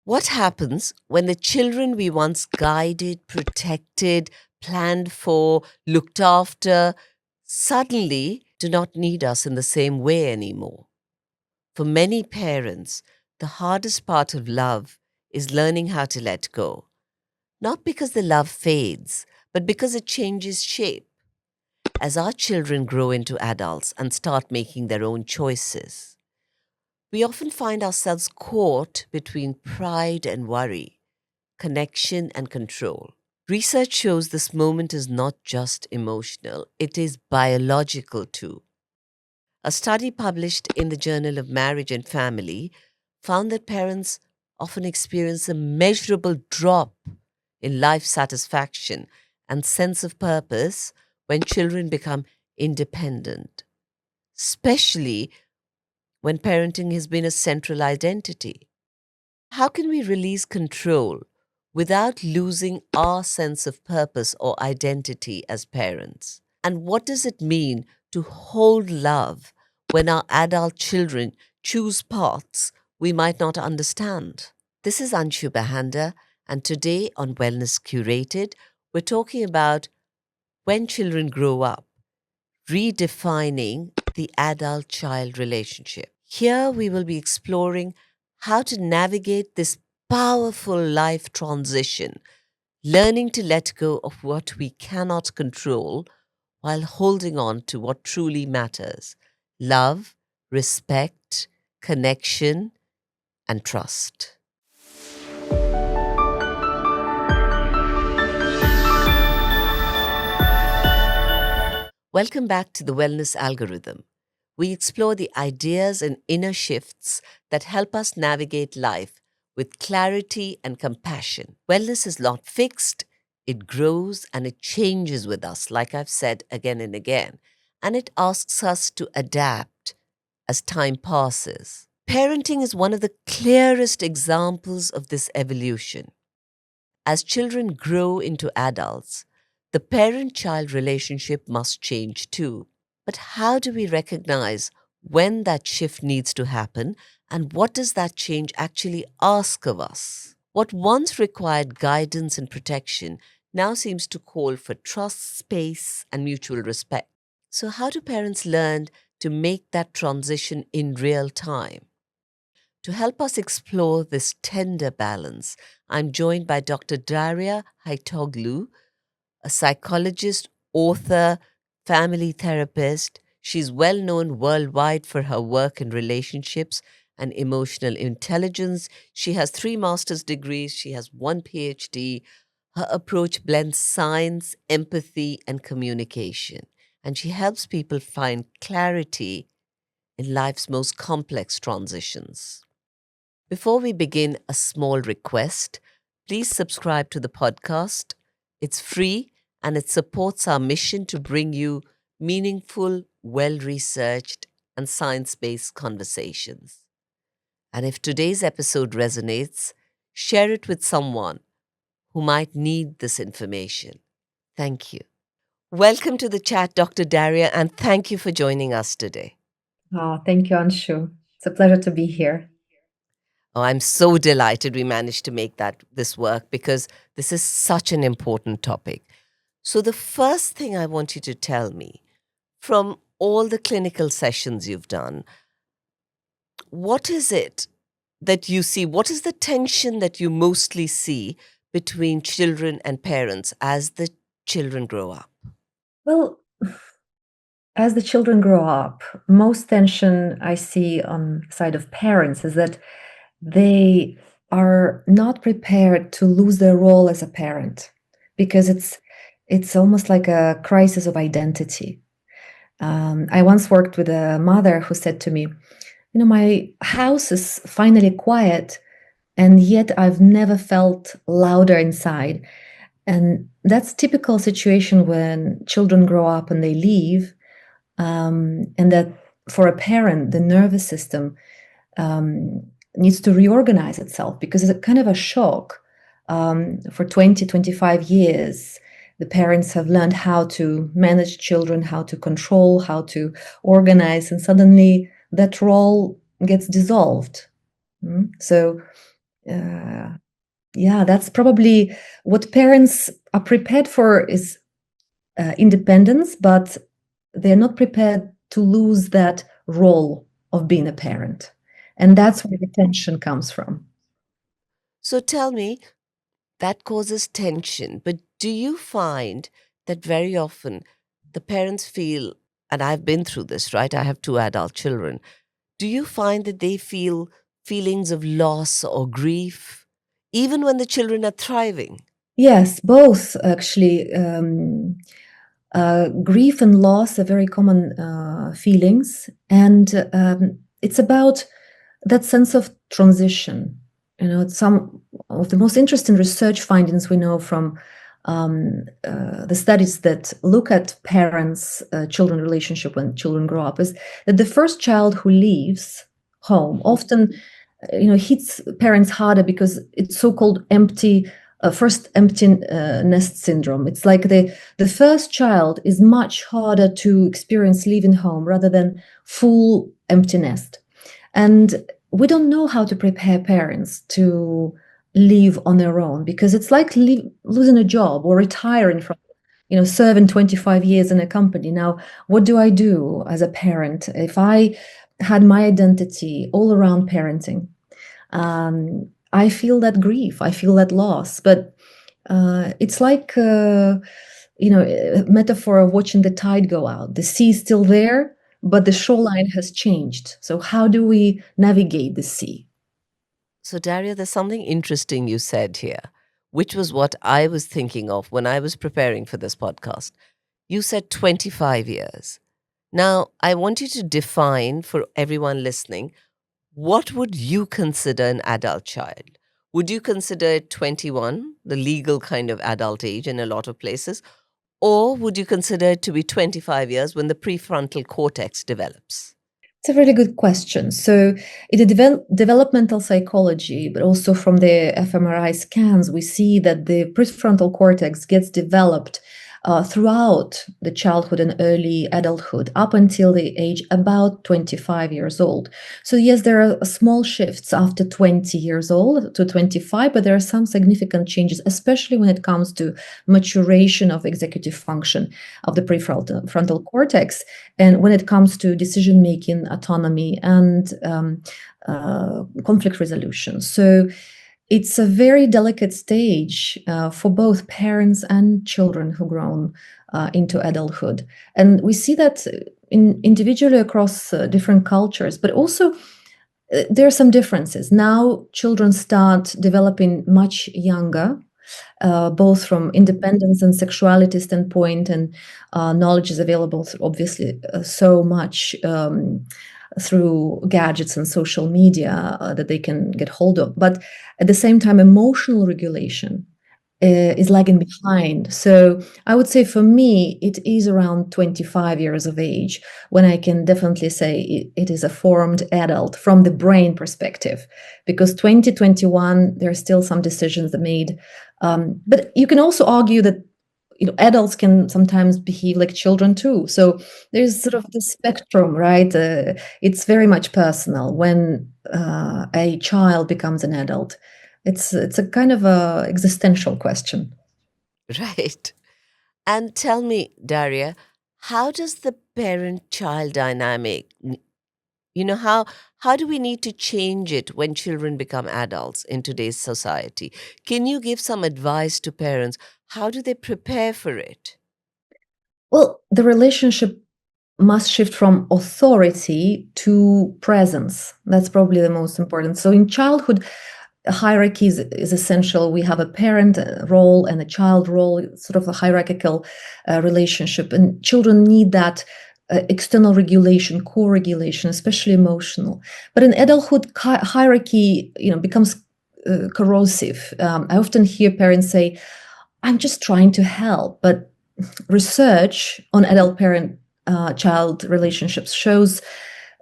What happens when the children we once guided, protected, planned for, looked after, suddenly do not need us in the same way anymore? For many parents, the hardest part of love is learning how to let go. Not because the love fades, but because it changes shape. As our children grow into adults and start making their own choices, we often find ourselves caught between pride and worry, connection and control. Research shows this moment is not just emotional, it is biological too. A study published in the Journal of Marriage and Family found that parents often experience a measurable drop in life satisfaction and sense of purpose when children become independent, especially when parenting has been a central identity. How can we release control without losing our sense of purpose or identity as parents? And what does it mean to hold love when our adult children choose paths we might not understand? This is Anshu Bahanda, and today on Wellness Curated, we're talking about when children grow up, redefining the adult child relationship. Here we will be exploring how to navigate this powerful life transition, learning to let go of what we cannot control while holding on to what truly matters: love, respect, connection, and trust. Welcome back to the Wellness Algorithm. We explore the ideas and inner shifts that help us navigate life with clarity and compassion. Wellness is not fixed, it grows and it changes with us, like I've said again and again, and it asks us to adapt as time passes. Parenting is one of the clearest examples of this evolution. As children grow into adults, the parent child relationship must change too. But how do we recognize when that shift needs to happen, and what does that change actually ask of us? What once required guidance and protection now seems to call for trust, space, and mutual respect. So, how do parents learn to make that transition in real time? To help us explore this tender balance, I'm joined by Dr. Darya Haitoglou, a psychologist, author, family therapist. She's well known worldwide for her work in relationships and emotional intelligence. She has 3 master's degrees, she has 1 PhD. Her approach blends science, empathy, and communication. And she helps people find clarity in life's most complex transitions. Before we begin, a small request. Please subscribe to the podcast. It's free and it supports our mission to bring you meaningful, well researched, and science based conversations. And if today's episode resonates, share it with someone who might need this information. Thank you. Welcome to the chat, Dr. Daria, and thank you for joining us today. Oh, thank you, Anshu. It's a pleasure to be here. Oh, I'm so delighted we managed to make this work because this is such an important topic. So the first thing I want you to tell me, from all the clinical sessions you've done, what is it that you see? What is the tension that you mostly see between children and parents as the children grow up? Well, as the children grow up, most tension I see on the side of parents is that they are not prepared to lose their role as a parent because it's almost like a crisis of identity. I once worked with a mother who said to me, my house is finally quiet, and yet I've never felt louder inside. And that's typical situation when children grow up and they leave, and that for a parent, the nervous system needs to reorganize itself because it's a kind of a shock. For 20, 25 years, the parents have learned how to manage children, how to control, how to organize, and suddenly that role gets dissolved. So Yeah, that's probably what parents are prepared for is independence, but they're not prepared to lose that role of being a parent. And that's where the tension comes from. So tell me, that causes tension, but do you find that very often the parents feel, and I've been through this, right? I have two adult children. Do you find that they feel feelings of loss or grief, even when the children are thriving? Yes, both actually. Grief and loss are very common feelings, and it's about that sense of transition. Some of the most interesting research findings we know from the studies that look at parents-children relationship when children grow up is that the first child who leaves home often, hits parents harder because it's so-called first empty nest syndrome. It's like the first child is much harder to experience leaving home rather than full empty nest. And we don't know how to prepare parents to live on their own because it's like losing a job or retiring from, serving 25 years in a company. Now, what do I do as a parent if I had my identity all around parenting? I feel that grief, I feel that loss, but it's like a metaphor of watching the tide go out. The sea is still there, but the shoreline has changed. So how do we navigate the sea? So, Daria, there's something interesting you said here, which was what I was thinking of when I was preparing for this podcast. You said 25 years. Now, I want you to define for everyone listening, what would you consider an adult child? Would you consider it 21, the legal kind of adult age in a lot of places? Or would you consider it to be 25 years when the prefrontal cortex develops? It's a really good question. So, in the developmental psychology, but also from the fMRI scans, we see that the prefrontal cortex gets developed throughout the childhood and early adulthood up until the age about 25 years old. So, yes, there are small shifts after 20 years old to 25, but there are some significant changes, especially when it comes to maturation of executive function of the prefrontal cortex. And when it comes to decision making, autonomy, and conflict resolution. So it's a very delicate stage for both parents and children who grown into adulthood. And we see that individually across different cultures, but also there are some differences. Now, children start developing much younger, both from independence and sexuality standpoint, and knowledge is available, obviously, so much through gadgets and social media that they can get hold of. But at the same time, emotional regulation is lagging behind. So I would say for me, it is around 25 years of age when I can definitely say it is a formed adult from the brain perspective, because 2021, there are still some decisions that made. But you can also argue that adults can sometimes behave like children too. So there's sort of the spectrum, right? It's very much personal when a child becomes an adult. It's a kind of a existential question. Right. And tell me, Daria, how does the parent child dynamic, how do we need to change it when children become adults in today's society? Can you give some advice to parents? How do they prepare for it? Well, the relationship must shift from authority to presence. That's probably the most important. So in childhood, hierarchy is essential. We have a parent role and a child role, it's sort of a hierarchical relationship, and children need that external regulation, co-regulation, especially emotional. But in adulthood, hierarchy, becomes corrosive. I often hear parents say, "I'm just trying to help," but research on adult parent child relationships shows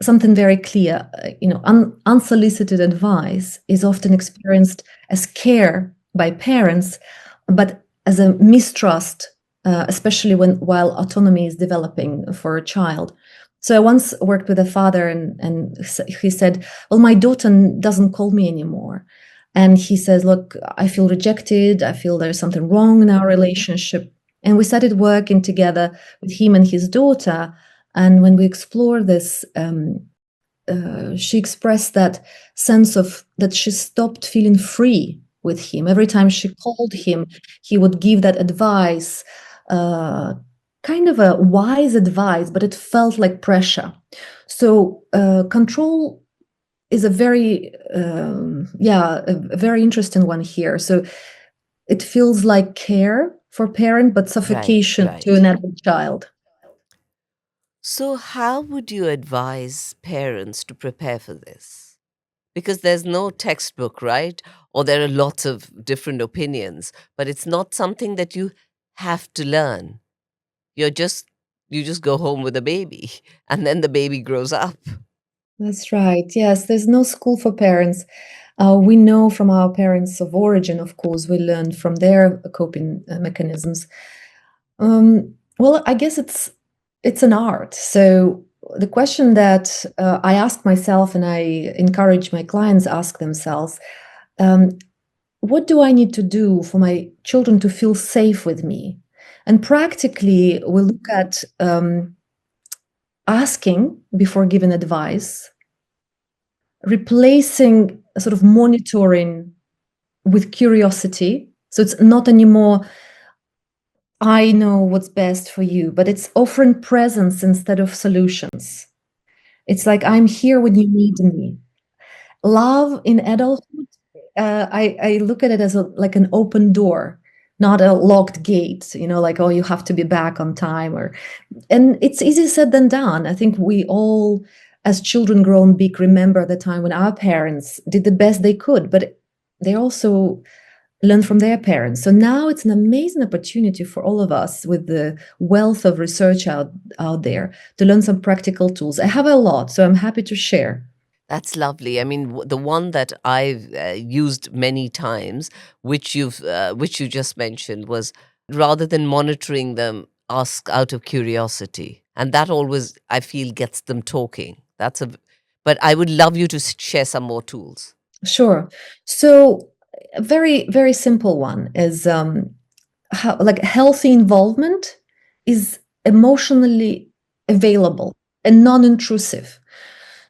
something very clear. Unsolicited advice is often experienced as care by parents, but as a mistrust, especially while autonomy is developing for a child. So I once worked with a father, and he said, "Well, my daughter doesn't call me anymore." And he says, look, I feel rejected. I feel there's something wrong in our relationship. And we started working together with him and his daughter. And when we explore this, she expressed that sense of that she stopped feeling free with him. Every time she called him, he would give that advice, uh, kind of a wise advice, but it felt like pressure. So control is a very, a very interesting one here. So it feels like care for parent, but Right, suffocation to right. an adult child. So, how would you advise parents to prepare for this? Because there's no textbook, right? Or there are lots of different opinions, but it's not something that you have to learn. You're just you just go home with a baby and then the baby grows up. That's right. Yes, there's no school for parents. We know from our parents of origin, of course, we learned from their coping mechanisms. Well, I guess it's an art. So the question that I ask myself and I encourage my clients ask themselves, um, what do I need to do for my children to feel safe with me? And practically, we look at asking before giving advice, replacing sort of monitoring with curiosity. So it's not anymore, I know what's best for you, but it's offering presence instead of solutions. It's like, I'm here when you need me. Love in adulthood, I look at it as like an open door, not a locked gate, like, oh, you have to be back on time. And it's easier said than done. I think we all, as children grown big, remember the time when our parents did the best they could, but they also learned from their parents. So now it's an amazing opportunity for all of us with the wealth of research out there to learn some practical tools. I have a lot, so I'm happy to share. That's lovely. I mean, the one that I've used many times, which you just mentioned, was rather than monitoring them, ask out of curiosity, and that always I feel gets them talking. But I would love you to share some more tools. Sure. So a very, very simple one is how, like, healthy involvement is emotionally available and non-intrusive.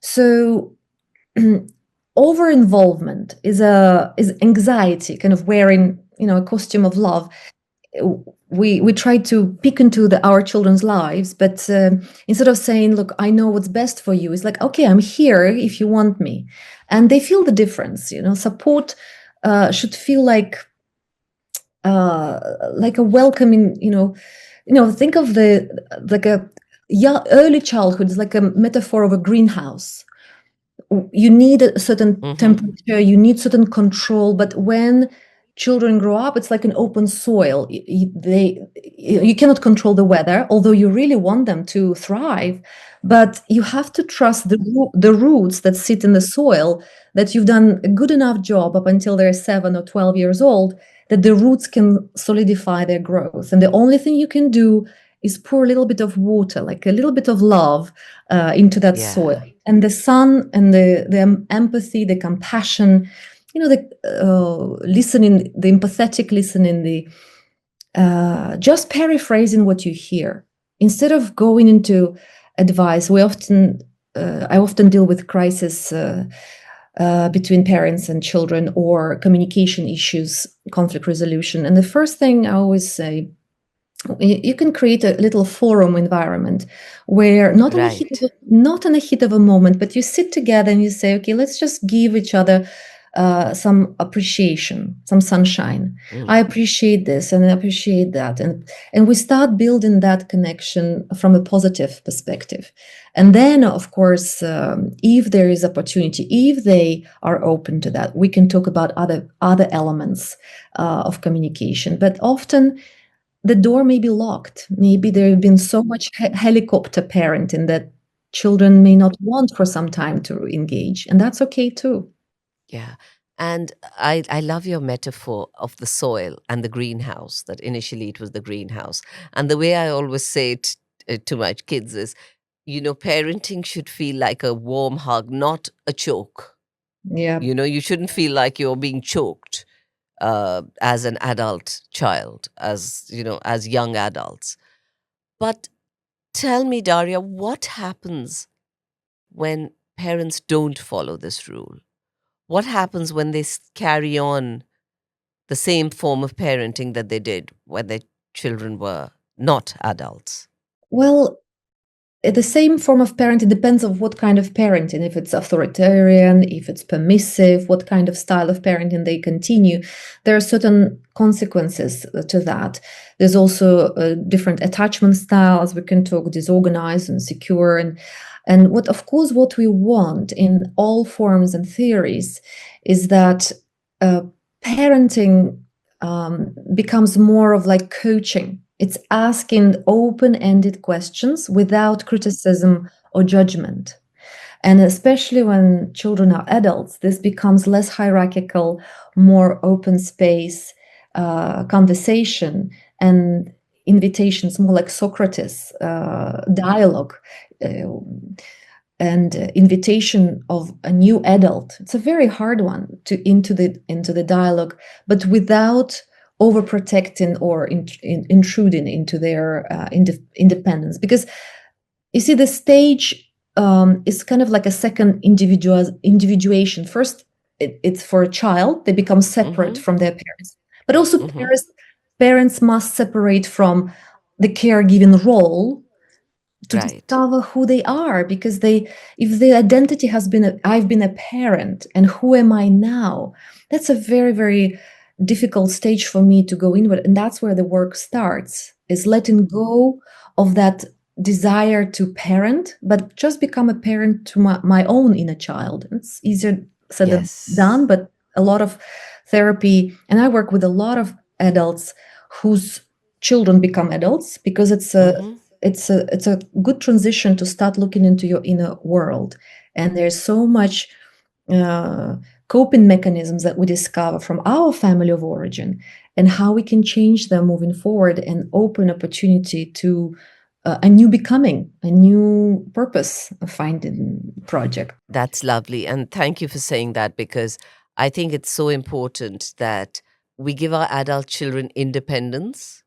So over involvement is anxiety, kind of wearing, a costume of love. We try to peek into our children's lives, but instead of saying, look, I know what's best for you, it's like, okay, I'm here if you want me. And they feel the difference. Support should feel like a welcoming, think of the like a, yeah, early childhood is like a metaphor of a greenhouse. You need a certain Hmm. temperature, you need certain control, but when children grow up, it's like an open soil. You cannot control the weather, although you really want them to thrive, but you have to trust the roots that sit in the soil, that you've done a good enough job up until they're 7 or 12 years old, that the roots can solidify their growth. And the only thing you can do is pour a little bit of water, like a little bit of love, into that Yeah. soil. And the sun and the empathy, the compassion, the listening, the empathetic listening, the just paraphrasing what you hear instead of going into advice. I often deal with crisis between parents and children, or communication issues, conflict resolution. And the first thing I always say, you can create a little forum environment where Right. not in the heat of a moment, but you sit together and you say, okay, let's just give each other some appreciation, some sunshine. Mm. I appreciate this and I appreciate that, and we start building that connection from a positive perspective. And then, of course, if there is opportunity, if they are open to that, we can talk about other elements of communication. But often the door may be locked. Maybe there have been so much helicopter parenting that children may not want for some time to engage, and that's okay too. Yeah. And I love your metaphor of the soil and the greenhouse, that initially it was the greenhouse. And the way I always say it to my kids is, parenting should feel like a warm hug, not a choke. Yeah. You shouldn't feel like you're being choked as an adult child, as young adults. But tell me, Daria, what happens when parents don't follow this rule? What happens when they carry on the same form of parenting that they did when their children were not adults? Well, the same form of parenting depends on what kind of parenting, if it's authoritarian, if it's permissive, what kind of style of parenting they continue. There are certain consequences to that. There's also different attachment styles. We can talk disorganized and secure, and what, of course, what we want in all forms and theories is that parenting becomes more of like coaching. It's asking open-ended questions without criticism or judgment. And especially when children are adults, this becomes less hierarchical, more open space conversation and invitations, more like Socrates, dialogue. And invitation of a new adult. It's a very hard one into the dialogue, but without overprotecting or intruding into their independence. Because you see, the stage is kind of like a second individuation. First, it's for a child; they become separate Mm-hmm. from their parents. But also, Mm-hmm. parents must separate from the caregiving role to Right. discover who they are, because if the identity has been I've been a parent and who am I now, that's a very, very difficult stage for me to go inward, and that's where the work starts, is letting go of that desire to parent, but just become a parent to my own inner child. It's easier said than Yes. done, but a lot of therapy, and I work with a lot of adults whose children become adults, because Mm-hmm. it's a good transition to start looking into your inner world. And there's so much uh, coping mechanisms that we discover from our family of origin, and how we can change them moving forward and open opportunity to a new becoming, a new purpose finding project. That's lovely. And thank you for saying that, because I think it's so important that we give our adult children independence,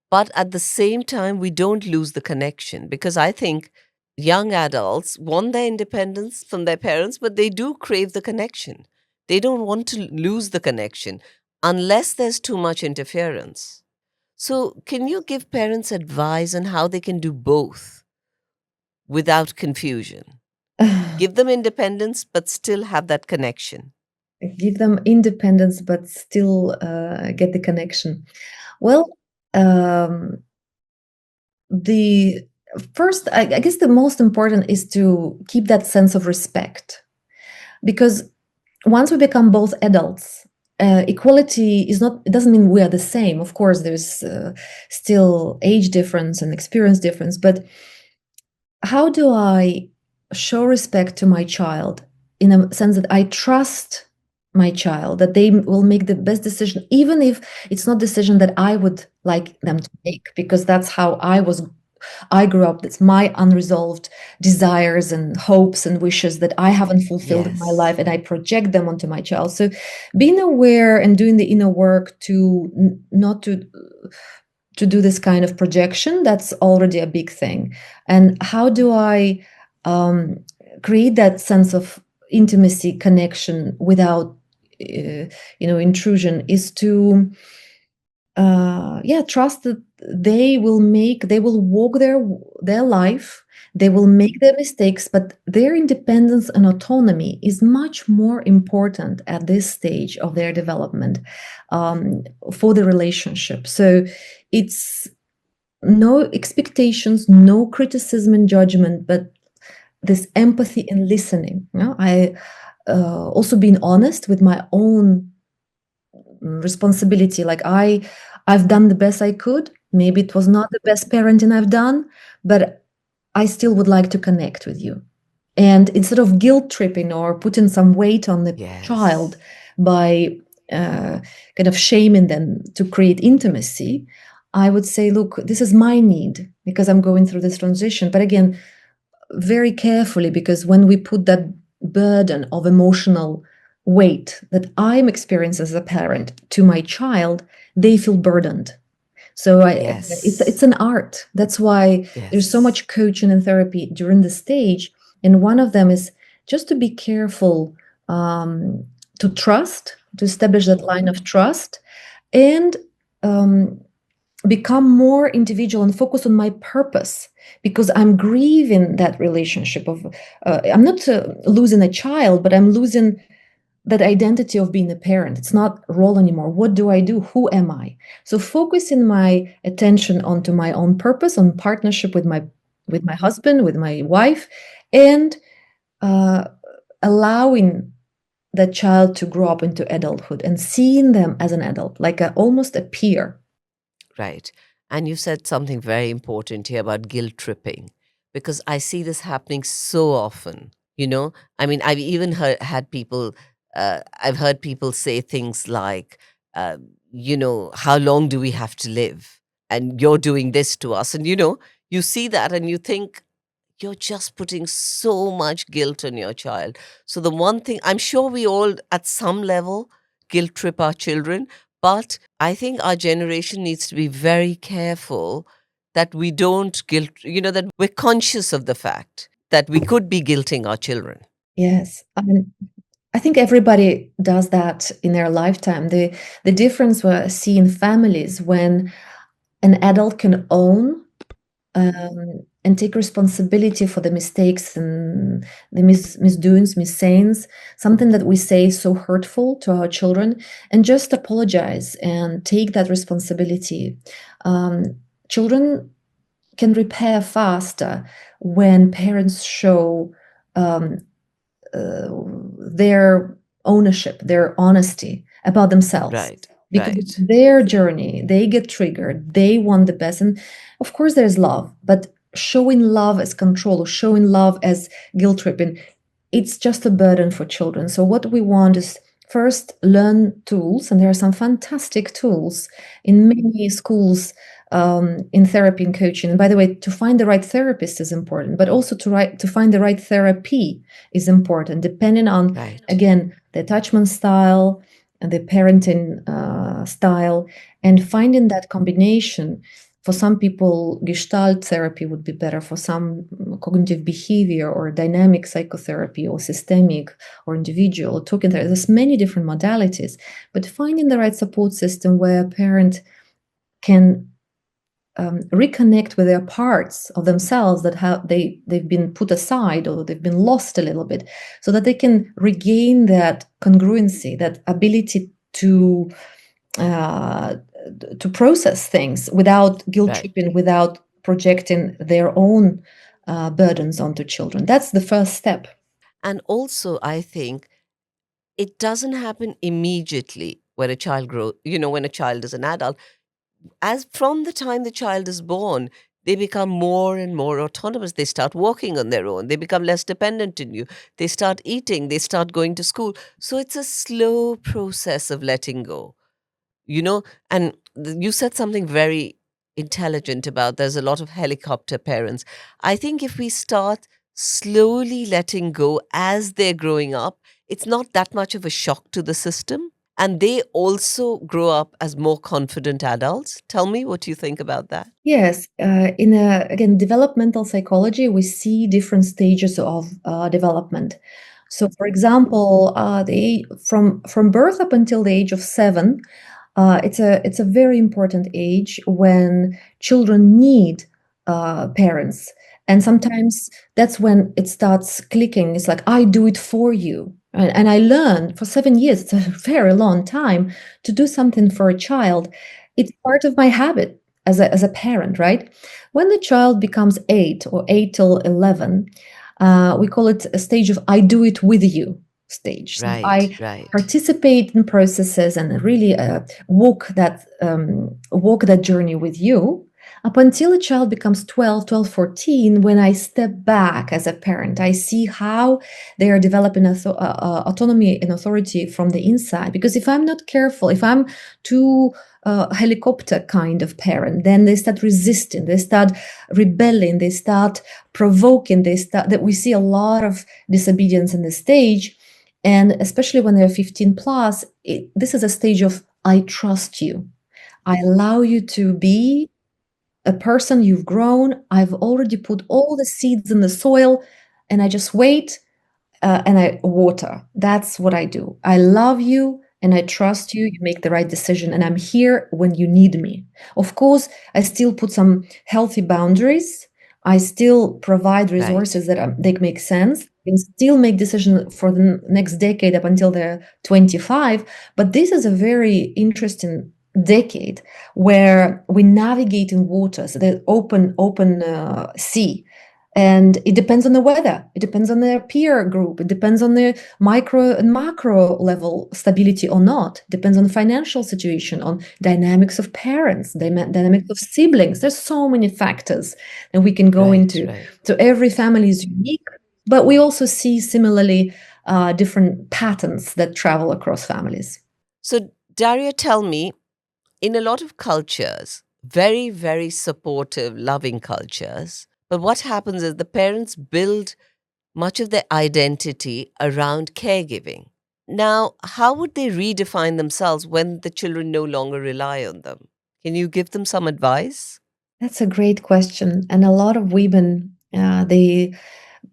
but at the same time, we don't lose the connection. Because I think young adults want their independence from their parents, but they do crave the connection. They don't want to lose the connection unless there's too much interference. So, can you give parents advice on how they can do both without confusion? Give them independence, but still have that connection. Give them independence, but still get the connection. Well, um, the first, I guess the most important is to keep that sense of respect, because once we become both adults, equality is not, it doesn't mean we are the same. Of course, there's still age difference and experience difference, but how do I show respect to my child in a sense that I trust my child that they will make the best decision, even if it's not decision that I would like them to make, because that's how I grew up. That's my unresolved desires and hopes and wishes that I haven't fulfilled in my life, Yes. and I project them onto my child. So being aware and doing the inner work to not to do this kind of projection, that's already a big thing. And how do I create that sense of intimacy, connection without intrusion, is to trust that they will walk their life, they will make their mistakes, but their independence and autonomy is much more important at this stage of their development, for the relationship. So it's no expectations, no criticism and judgment, but this empathy and listening. I also being honest with my own responsibility. Like I've done the best I could. Maybe it was not the best parenting I've done, but I still would like to connect with you. And instead of guilt tripping or putting some weight on the child Yes. by kind of shaming them to create intimacy, I would say, look, this is my need because I'm going through this transition. But again, very carefully, because when we put that burden of emotional weight that I'm experiencing as a parent to my child, they feel burdened. So it's Yes. an art. That's why there's so Yes. much coaching and therapy during the stage. And one of them is just to be careful, um, to trust, to establish that line Mhm. of trust, and um, become more individual and focus on my purpose, because I'm grieving that relationship of I'm not losing a child, but I'm losing that identity of being a parent. It's not role anymore. What do I do? Who am I? So focusing my attention onto my own purpose, on partnership with my husband, with my wife, and uh, allowing that child to grow up into adulthood and seeing them as an adult, like almost a peer. Right. And you said something very important here about guilt tripping, because I see this happening so often. I mean, I've even I've heard people say things like, how long do we have to live? And you're doing this to us. And, you see that and you think, you're just putting so much guilt on your child. So, the one thing I'm sure we all, at some level, guilt trip our children, but I think our generation needs to be very careful that we don't that we're conscious of the fact that we could be guilting our children. Yes. I think everybody does that in their lifetime. The difference we see in families when an adult can own and take responsibility for the mistakes and the misdoings, missayings, something that we say is so hurtful to our children, and just apologize and take that responsibility. Um, Children can repair faster when parents show um, uh, their ownership, their honesty about themselves. Right, Because it's right, their journey, they get triggered, they want the best. And of course, there's love, but showing love as control, or showing love as guilt tripping, it's just a burden for children. So, what we want is first learn tools, and there are some fantastic tools in many schools in therapy and coaching. And by the way, to find the right therapist is important, but also to find the right therapy is important, depending on, right, again, the attachment style and the parenting style, and finding that combination. For some people, Gestalt therapy would be better. For some, cognitive behavior or dynamic psychotherapy or systemic or individual or token therapy. There's many different modalities, but finding the right support system where a parent can reconnect with their parts of themselves that they've been put aside or they've been lost a little bit, so that they can regain that congruency, that ability uh, to process things without guilt right. tripping, without projecting their own burdens onto children. That's the first step. And also, I think it doesn't happen immediately when a child when a child is an adult. As from the time the child is born, they become more and more autonomous. They start walking on their own. They become less dependent on you. They start eating. They start going to school. So it's a slow process of letting go, you know? And you said something very intelligent about there's a lot of helicopter parents. I think if we start slowly letting go as they're growing up, it's not that much of a shock to the system, and they also grow up as more confident adults. Tell me what you think about that. Yes, in again, developmental psychology, we see different stages of development. So, for example, from birth up until the age of 7, it's a very important age when children need parents, and sometimes that's when it starts clicking. It's like, I do it for you, and I learned for 7 years. It's a very long time to do something for a child. It's part of my habit as a parent, right? When the child becomes 8 or 8 till 11, we call it a stage of I do it with you stage. So Right, I right. participate in processes and really walk that journey with you. Up until a child becomes 12, 14, when I step back as a parent, I see how they are developing autonomy and authority from the inside. Because if I'm not careful, if I'm too helicopter kind of parent, then they start resisting, they start rebelling, they start provoking, that we see a lot of disobedience in the stage. And especially when they're 15 plus, this is a stage of I trust you. I allow you to be a person, you've grown. I've already put all the seeds in the soil, and I just wait and I water. That's what I do. I love you and I trust you. You make the right decision, and I'm here when you need me. Of course, I still put some healthy boundaries. I still provide Right. resources that make sense, and still make decisions for the next decade up until they're 25. But this is a very interesting decade where we navigate in waters, the open sea, and it depends on the weather, it depends on their peer group, it depends on the micro and macro level stability or not, it depends on the financial situation, on dynamics of parents, dynamics of siblings. There's so many factors that we can go Right. into. Right. So every family is unique, but we also see similarly different patterns that travel across families. So, Daria, tell me, in a lot of cultures, very, very supportive, loving cultures, but what happens is the parents build much of their identity around caregiving. Now, how would they redefine themselves when the children no longer rely on them? Can you give them some advice? That's a great question. And a lot of women, they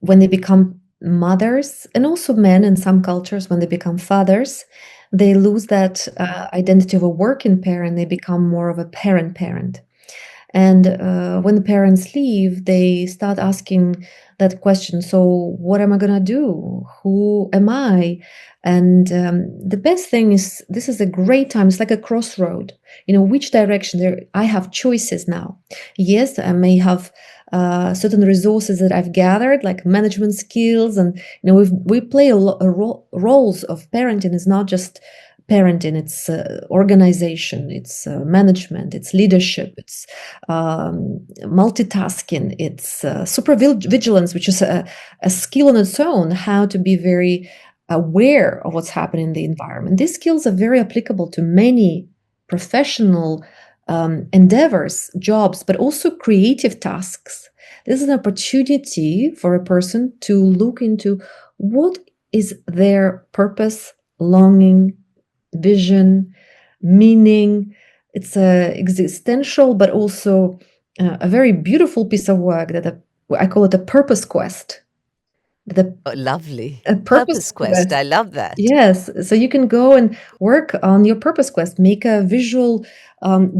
when they become mothers, and also men in some cultures, when they become fathers, they lose that identity of a working parent. They become more of a parent. And when the parents leave, they start asking that question. So, what am I going to do? Who am I? And the best thing is, this is a great time. It's like a crossroad. Which direction? I have choices now. Yes, I may have certain resources that I've gathered, like management skills, and we play roles of parenting. Is not just parenting, it's organization, it's management, it's leadership, it's multitasking, it's super vigilance, which is a skill on its own, how to be very aware of what's happening in the environment. These skills are very applicable to many professional endeavors, jobs, but also creative tasks. This is an opportunity for a person to look into what is their purpose, longing, vision, meaning. It's existential, but also a very beautiful piece of work that I call it a purpose quest. The Oh, lovely. a purpose Purpose quest. quest. I love that. Yes, so you can go and work on your purpose quest, make a visual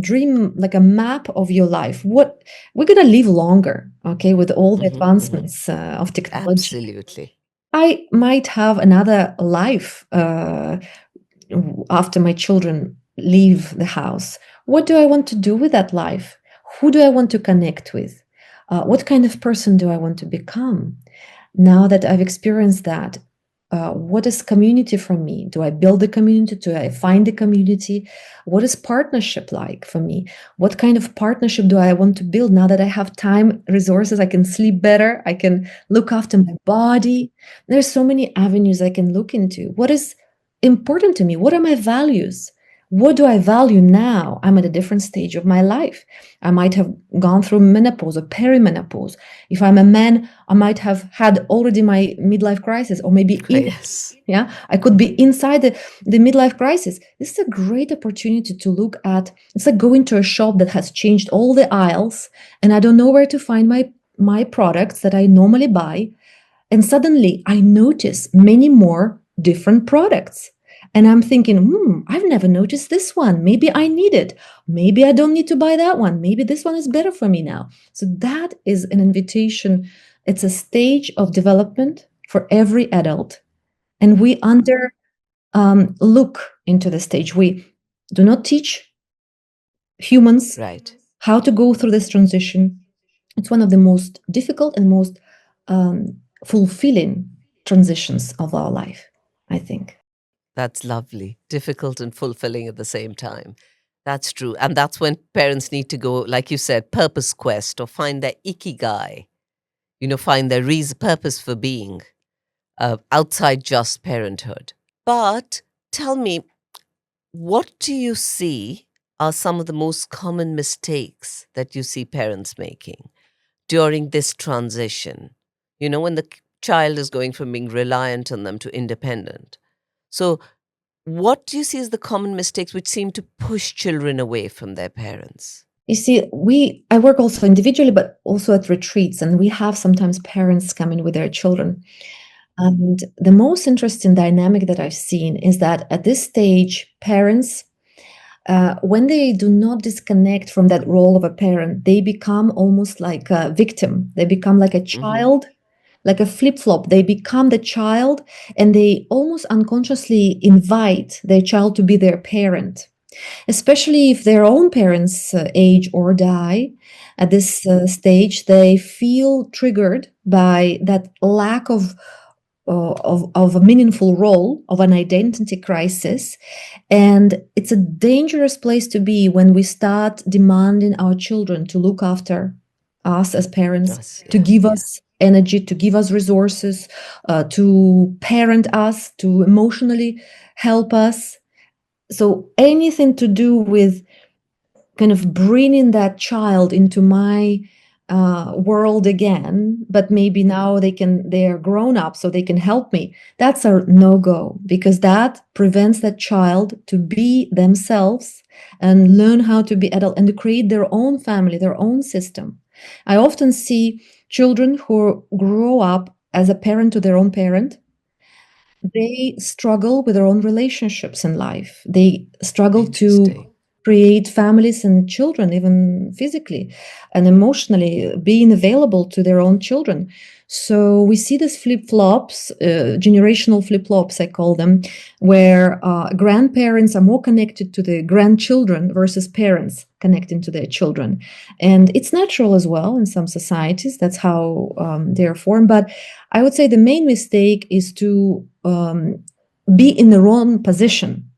dream, like a map of your life. What we're gonna live longer, okay, with all the advancements of technology. Absolutely. I might have another life after my children leave the house. What do I want to do with that life? Who do I want to connect with? What kind of person do I want to become? Now that I've experienced that, what is community for me? Do I build a community? Do I find a community? What is partnership like for me? What kind of partnership do I want to build now that I have time, resources? I can sleep better. I can look after my body. There's so many avenues I can look into. What is important to me? What are my values? What do I value now? I'm at a different stage of my life. I might have gone through menopause or perimenopause. If I'm a man, I might have had already my midlife crisis, or maybe in it. Yes. Yeah, I could be inside the midlife crisis. This is a great opportunity to look at. It's like going to a shop that has changed all the aisles, and I don't know where to find my products that I normally buy. And suddenly I notice many more different products. And I'm thinking, I've never noticed this one. Maybe I need it. Maybe I don't need to buy that one. Maybe this one is better for me now. So that is an invitation. It's a stage of development for every adult. And we look into the stage. We do not teach humans Right. how to go through this transition. It's one of the most difficult and most fulfilling transitions of our life, I think. That's lovely. Difficult and fulfilling at the same time. That's true. And that's when parents need to go, like you said, purpose quest or find their ikigai, find their purpose for being outside just parenthood. But tell me, what do you see are some of the most common mistakes that you see parents making during this transition? When the child is going from being reliant on them to independent. So, what do you see as the common mistakes which seem to push children away from their parents? You see, I work also individually, but also at retreats, and we have sometimes parents come in with their children. And the most interesting dynamic that I've seen is that at this stage, parents, when they do not disconnect from that role of a parent, they become almost like a victim. They become like a Hmm. child, like a flip-flop. They become the child, and they almost unconsciously invite their child to be their parent, especially if their own parents age or die. At this stage, they feel triggered by that lack of a meaningful role, of an identity crisis. And it's a dangerous place to be when we start demanding our children to look after us as parents, Yes, to yeah, give yeah. us energy, to give us resources, to parent us, to emotionally help us. So anything to do with kind of bringing that child into my world again, but maybe now they're grown up so they can help me, that's a no-go, because that prevents that child to be themselves and learn how to be adult and to create their own family, their own system. I often see children who grow up as a parent to their own parent. They struggle with their own relationships in life. They struggle to Interesting. create families and children, even physically and emotionally, being available to their own children. So we see these flip-flops, generational flip-flops, I call them, where grandparents are more connected to the grandchildren versus parents connecting to their children. And it's natural as well in some societies. That's how they are formed. But I would say the main mistake is to be in the wrong position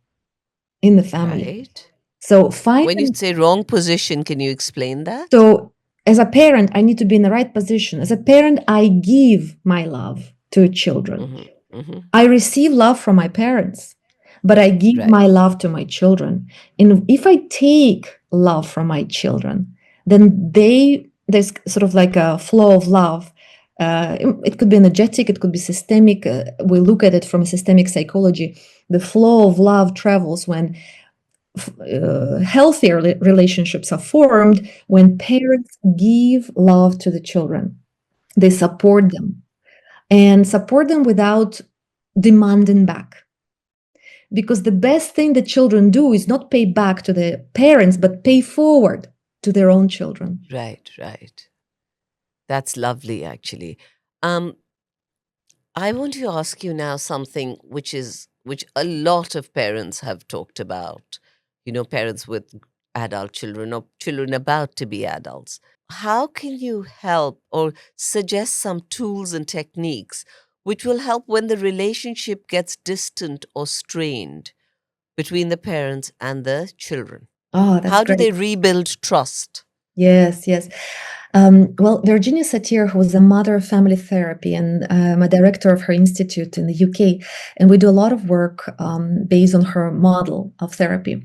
in the family. Right. So find When you say wrong position, can you explain that? so as a parent, I need to be in the right position. As a parent, I give my love to children. Hmm. Hmm. I receive love from my parents, but I give Right. my love to my children. And if I take love from my children, then there's sort of like a flow of love. It could be energetic, it could be systemic. We look at it from a systemic psychology. The flow of love travels when healthier relationships are formed, when parents give love to the children. They support them and support them without demanding back. Because the best thing that children do is not pay back to the parents, but pay forward to their own children. Right, right. That's lovely, actually. Um, I want to ask you now something which a lot of parents have talked about. Parents with adult children or children about to be adults. How can you help or suggest some tools and techniques which will help when the relationship gets distant or strained between the parents and the children? Oh, that's How do great. they rebuild trust? Yes, yes. Well, Virginia Satir, who was a mother of family therapy, and I'm a director of her institute in the UK, and we do a lot of work based on her model of therapy.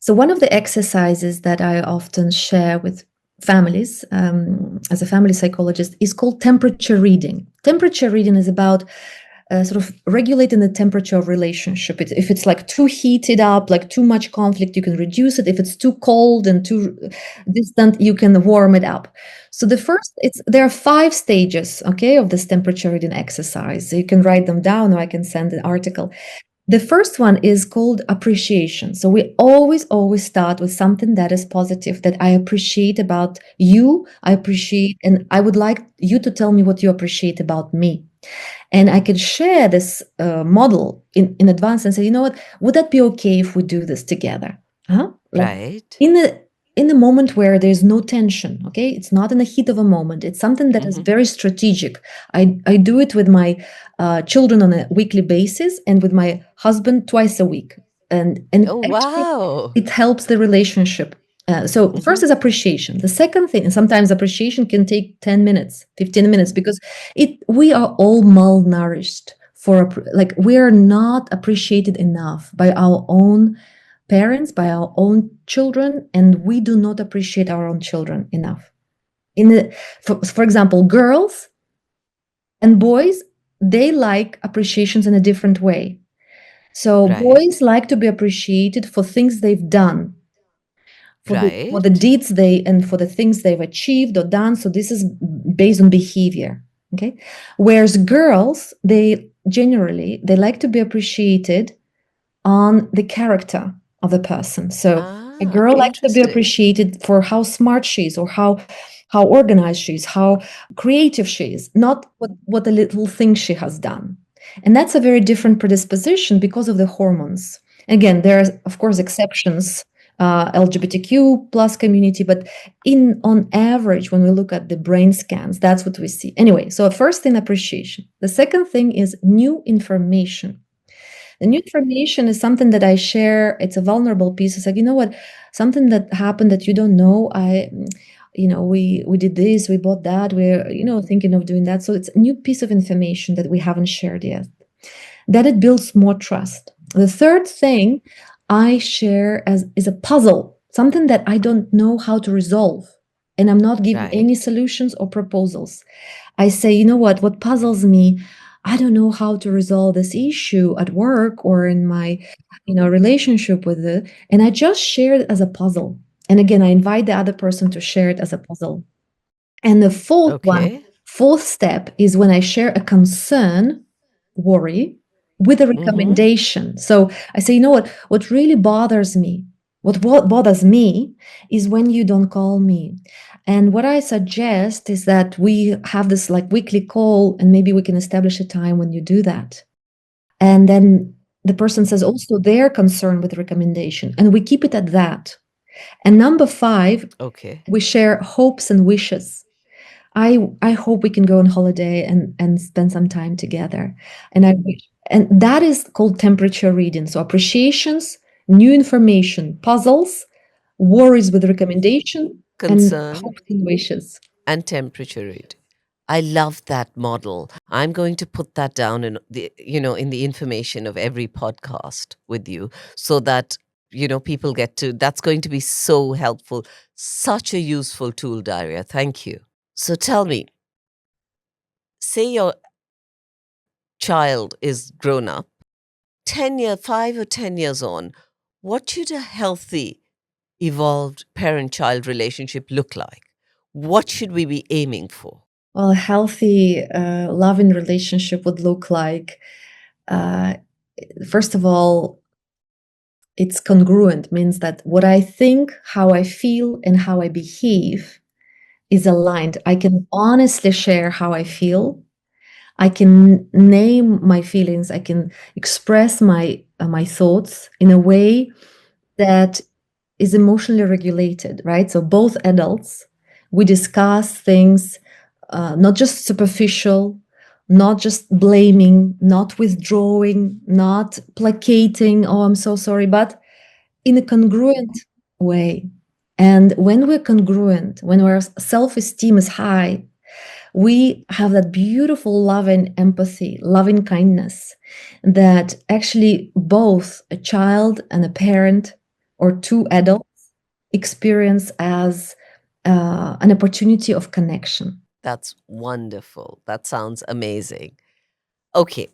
So, one of the exercises that I often share with families as a family psychologist is called temperature reading. Temperature reading is about sort of regulating the temperature of relationship. If it's like too heated up, like too much conflict, you can reduce it. If it's too cold and too distant, you can warm it up. So the first, there are 5 stages, okay, of this temperature reading exercise. So you can write them down, or I can send an article. The first one is called appreciation. So we always start with something that is positive, that I appreciate about you. I appreciate, and I would like you to tell me what you appreciate about me. And I can share this model in advance and say, you know what, would that be okay if we do this together? Like Right? in the moment where there's no tension, okay? It's not in the heat of a moment. It's something that is Hmm. very strategic. I do it with my children on a weekly basis and with my husband twice a week. And Oh, actually wow. it helps the relationship. So first Hmm. is appreciation. The second thing, and sometimes appreciation can take 10 minutes, 15 minutes, because we are all malnourished like we are not appreciated enough by our own parents, by our own children, and we do not appreciate our own children enough. For example, girls and boys, they like appreciations in a different way. So Right. boys like to be appreciated for things they've done, for the Right. deeds and for the things they've achieved or done. So this is based on behavior. Okay. Whereas girls, they like to be appreciated on the character of the person. So a Ah, girl likes to be interesting. appreciated for how smart she is, or how organized she is, how creative she is, not what the little thing she has done. And that's a very different predisposition because of the hormones. Again, there are of course exceptions, LGBTQ plus community, but on average, when we look at the brain scans, that's what we see. Anyway, so first thing, appreciation. The second thing is new information. The new information is something that I share. It's a vulnerable piece. It's like, you know what, something that happened that you don't know. We did this, we bought that, we're, thinking of doing that. So it's a new piece of information that we haven't shared yet. That it builds more trust. The third thing I share as is a puzzle, something that I don't know how to resolve. And I'm not giving any Right. solutions or proposals. I say, you know what puzzles me, I don't know how to resolve this issue at work or in my, relationship with it. And I just share it as a puzzle. And again, I invite the other person to share it as a puzzle. And the Okay. fourth step is when I share a concern, worry, with a Mm-hmm. recommendation. So I say, you know what really bothers me, what bothers me is when you don't call me. And what I suggest is that we have this like weekly call, and maybe we can establish a time when you do that. And then the person says also their concern with the recommendation, and we keep it at that. And number 5, Okay. we share hopes and wishes. I hope we can go on holiday and spend some time together. And that is called temperature reading. So appreciations, new information, puzzles, worries with recommendation, and Concern hopes and wishes. and temperature read. I love that model. I'm going to put that down in the information of every podcast with you so that people get to that's going to be so helpful. Such a useful tool, Daria. Thank you. So tell me, say your child is grown up, 5 or 10 years on, what should a healthy, evolved parent child relationship look like? What should we be aiming for? Well, a healthy, loving relationship would look like, uh, first of all, it's congruent, means that what I think, how I feel, and how I behave is aligned. I can honestly share how I feel. I can name my feelings. I can express my thoughts in a way that is emotionally regulated, right? So both adults, we discuss things, not just superficial, not just blaming, not withdrawing, not placating, oh, I'm so sorry, but in a congruent way. And when we're congruent, when our self-esteem is high, we have that beautiful loving empathy, loving kindness that actually both a child and a parent or two adults experience as an opportunity of connection. That's wonderful. That sounds amazing. Okay.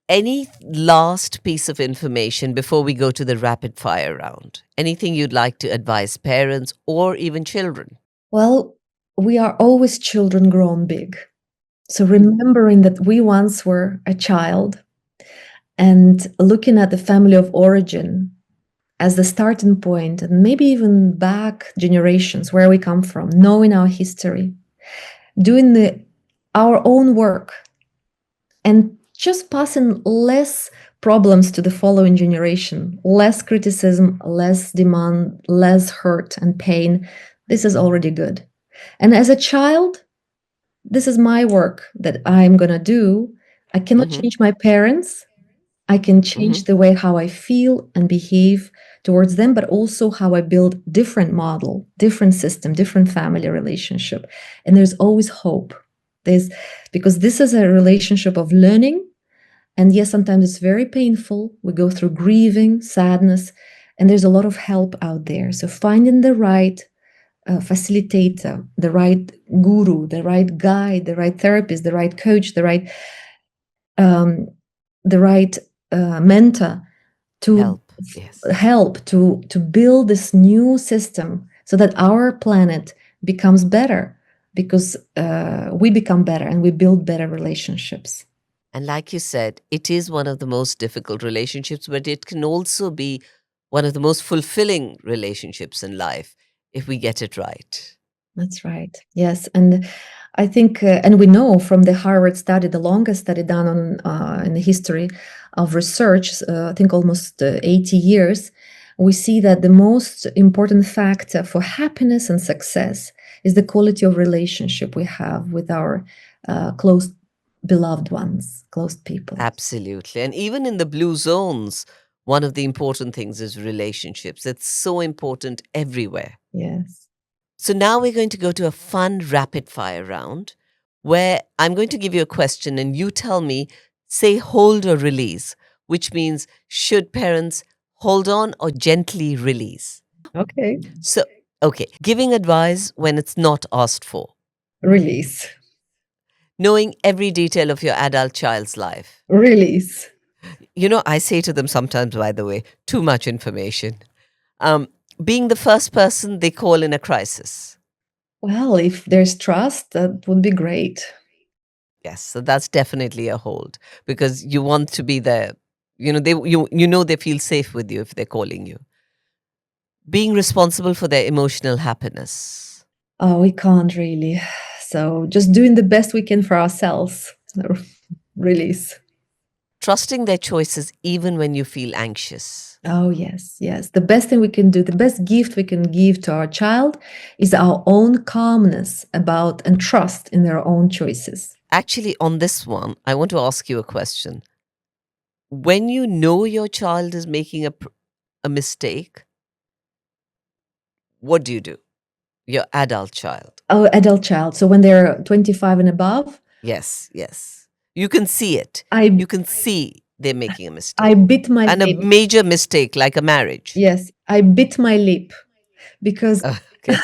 Any last piece of information before we go to the rapid fire round? Anything you'd like to advise parents or even children? Well, we are always children grown big. So remembering that we once were a child and looking at the family of origin as the starting point, and maybe even back generations where we come from, knowing our history, doing our own work, and just passing less problems to the following generation, less criticism, less demand, less hurt and pain. This is already good. And as a child, this is my work that I'm going to do. I cannot Hmm. change my parents. I can change Hmm. the way how I feel and behave towards them, but also how I build different model, different system, different family relationship. And there's always hope. There's because this is a relationship of learning. And yes, sometimes it's very painful. We go through grieving, sadness, and there's a lot of help out there. So finding the right facilitator, the right guru, the right guide, the right therapist, the right coach, um, the right mentor to Help. Yes. help to build this new system so that our planet becomes better because we become better and we build better relationships. And like you said, it is one of the most difficult relationships, but it can also be one of the most fulfilling relationships in life if we get it right. That's right. Yes, and I think, and we know from the Harvard study, the longest study done on in the history of research, I think almost 80 years, we see that the most important factor for happiness and success is the quality of relationship we have with our close beloved ones, close people. Absolutely. And even in the blue zones, one of the important things is relationships. It's so important everywhere. Yes. So now we're going to go to a fun rapid fire round where I'm going to give you a question and you tell me, say hold or release, which means should parents hold on or gently release? Okay. So, okay, giving advice when it's not asked for, Release. knowing every detail of your adult child's life. Release. You know, I say to them sometimes, by the way, too much information. Um, being the first person they call in a crisis. Well, if there's trust, that would be great. Yes, so that's definitely a hold because you want to be there. You know, you know they feel safe with you if they're calling you. Being responsible for their emotional happiness. Oh, we can't really. So just doing the best we can for ourselves. Release. Trusting their choices even when you feel anxious. Oh, yes, yes. The best thing we can do, the best gift we can give to our child is our own calmness about and trust in their own choices. Actually, on this one, I want to ask you a question. When you know your child is making a mistake, what do you do? Your adult child. Oh, adult child. So when they're 25 and above, Yes, yes. You can see it. I You can see they're making a I mistake. bit my And a lip. major mistake like a marriage. Yes, I bit my lip because Okay.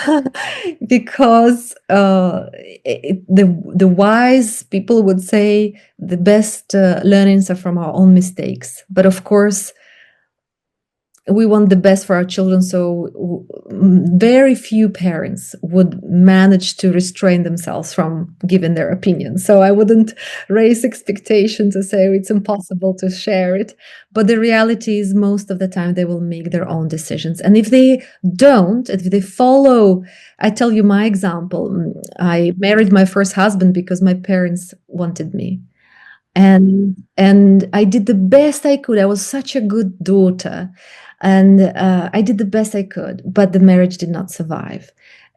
because the wise people would say the best learnings are from our own mistakes. But of course, we want the best for our children, so very few parents would manage to restrain themselves from giving their opinion. So I wouldn't raise expectations to say it's impossible to share it, but the reality is most of the time they will make their own decisions. And if they don't, if they follow, I tell you my example. I married my first husband because my parents wanted me, and I did the best I could. I was such a good daughter, and I did the best I could, but the marriage did not survive.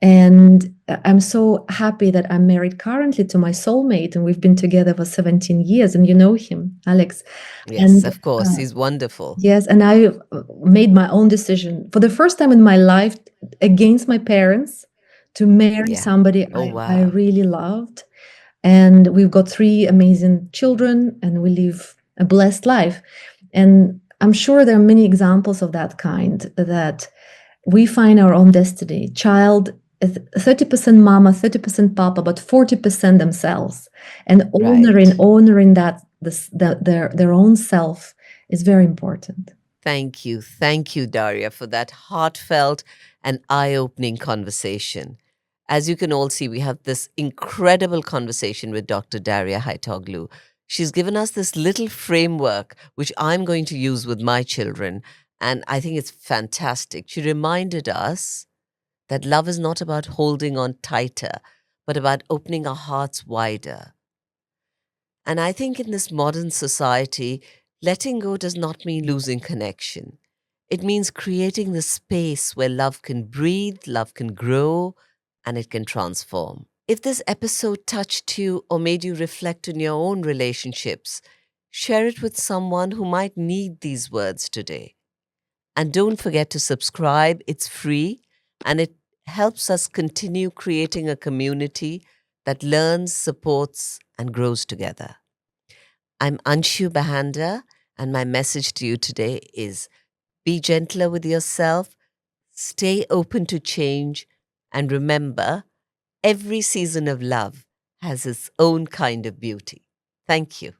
And I'm so happy that I'm married currently to my soulmate, and we've been together for 17 years. And you know him, Alex. Yes, And of course. He's wonderful. yes, and I made my own decision for the first time in my life against my parents to marry Yeah. somebody Oh, I wow. really loved, and we've got three amazing children and we live a blessed life. And I'm sure there are many examples of that kind, that we find our own destiny. Child 30% mama, 30% papa, but 40% themselves. And Right. honoring that their own self is very important. Thank you. Thank you, Daria, for that heartfelt and eye opening conversation. As you can all see, we have this incredible conversation with Dr. Darya Haitoglou. She's given us this little framework, which I'm going to use with my children. And I think it's fantastic. She reminded us that love is not about holding on tighter, but about opening our hearts wider. And I think in this modern society, letting go does not mean losing connection. It means creating the space where love can breathe, love can grow, and it can transform. If this episode touched you or made you reflect on your own relationships, Share it with someone who might need these words today. And don't forget to subscribe, it's free and it helps us continue creating a community that learns, supports, and grows together. I'm Anshu Bahanda, and my message to you today is be gentler with yourself, stay open to change, and remember every season of love has its own kind of beauty. Thank you.